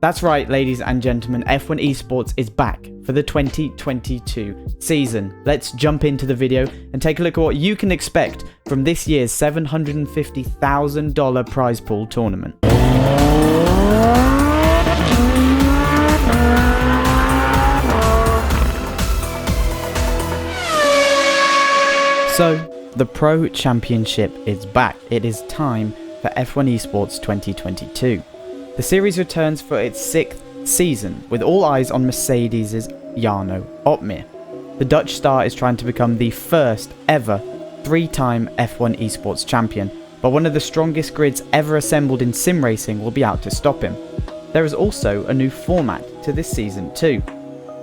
That's right, ladies and gentlemen, F1 Esports is back for the 2022 season. Let's jump into the video and take a look at what you can expect from this year's $750,000 prize pool tournament. So, the Pro Championship is back. It is time for F1 Esports 2022. The series returns for its 6th season, with all eyes on Mercedes' Jarno Opmeer. The Dutch star is trying to become the first ever 3-time F1 Esports champion, but one of the strongest grids ever assembled in sim racing will be out to stop him. There is also a new format to this season too.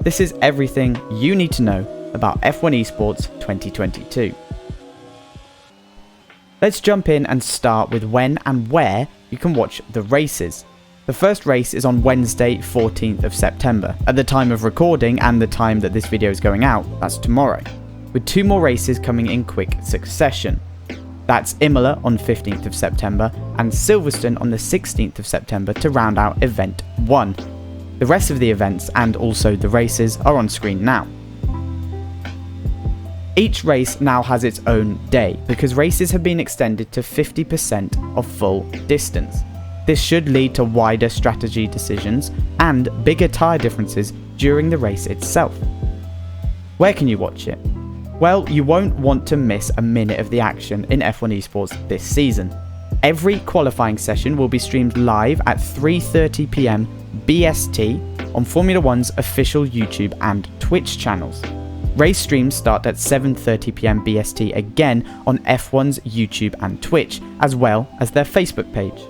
This is everything you need to know about F1 Esports 2022. Let's jump in and start with when and where you can watch the races. The first race is on Wednesday, 14th of September. At the time of recording and the time that this video is going out, that's tomorrow, with 2 more races coming in quick succession. That's Imola on 15th of September and Silverstone on the 16th of September to round out Event 1. The rest of the events and also the races are on screen now. Each race now has its own day because races have been extended to 50% of full distance. This should lead to wider strategy decisions and bigger tyre differences during the race itself. Where can you watch it? Well, you won't want to miss a minute of the action in F1 Esports this season. Every qualifying session will be streamed live at 3:30 PM BST on Formula One's official YouTube and Twitch channels. Race streams start at 7:30 PM BST again on F1's YouTube and Twitch, as well as their Facebook page.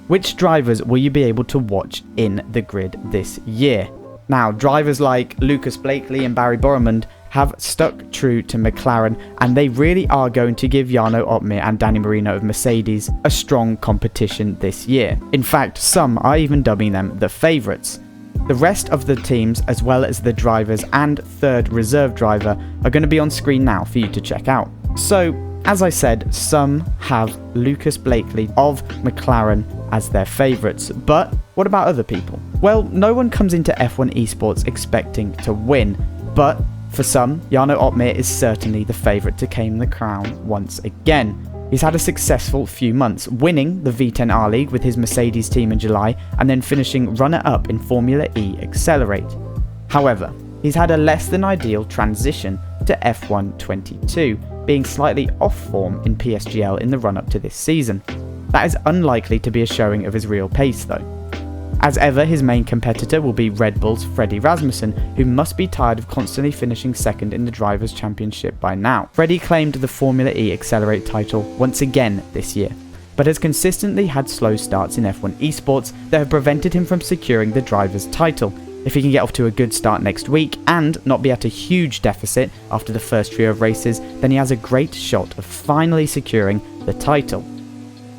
Which drivers will you be able to watch in the grid this year? Now, drivers like Lucas Blakeley and Barry Boremund have stuck true to McLaren, and they really are going to give Jarno Opmeer and Danny Marino of Mercedes a strong competition this year. In fact, some are even dubbing them the favourites. The rest of the teams, as well as the drivers and third reserve driver, are going to be on screen now for you to check out. So, as I said, some have Lucas Blakeley of McLaren as their favourites, but what about other people? Well, no one comes into F1 Esports expecting to win, but for some, Jarno Opmeer is certainly the favourite to claim the crown once again. He's had a successful few months, winning the V10R League with his Mercedes team in July and then finishing runner-up in Formula E Accelerate. However, he's had a less than ideal transition to F1 22, being slightly off form in PSGL in the run-up to this season. That is unlikely to be a showing of his real pace though. As ever, his main competitor will be Red Bull's Freddie Rasmussen, who must be tired of constantly finishing second in the Drivers' Championship by now. Freddie claimed the Formula E Accelerate title once again this year, but has consistently had slow starts in F1 Esports that have prevented him from securing the Drivers' title. If he can get off to a good start next week and not be at a huge deficit after the first trio of races, then he has a great shot of finally securing the title.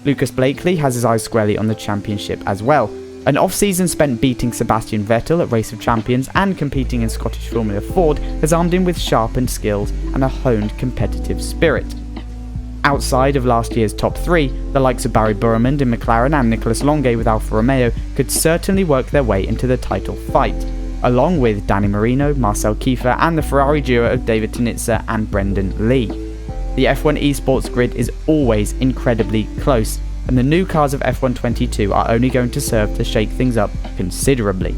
Lucas Blakeley has his eyes squarely on the championship as well. An off-season spent beating Sebastian Vettel at Race of Champions and competing in Scottish Formula Ford has armed him with sharpened skills and a honed competitive spirit. Outside of last year's top 3, the likes of Barry Boremund in McLaren and Nicolas Longuet with Alfa Romeo could certainly work their way into the title fight, along with Danny Marino, Marcel Kiefer and the Ferrari duo of David Tunitzer and Brendan Lee. The F1 Esports grid is always incredibly close, and the new cars of F1 22 are only going to serve to shake things up considerably.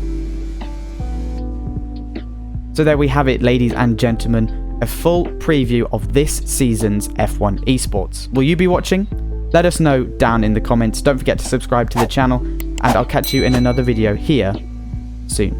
So there we have it, ladies and gentlemen, a full preview of this season's F1 Esports. Will you be watching? Let us know down in the comments. Don't forget to subscribe to the channel, and I'll catch you in another video here soon.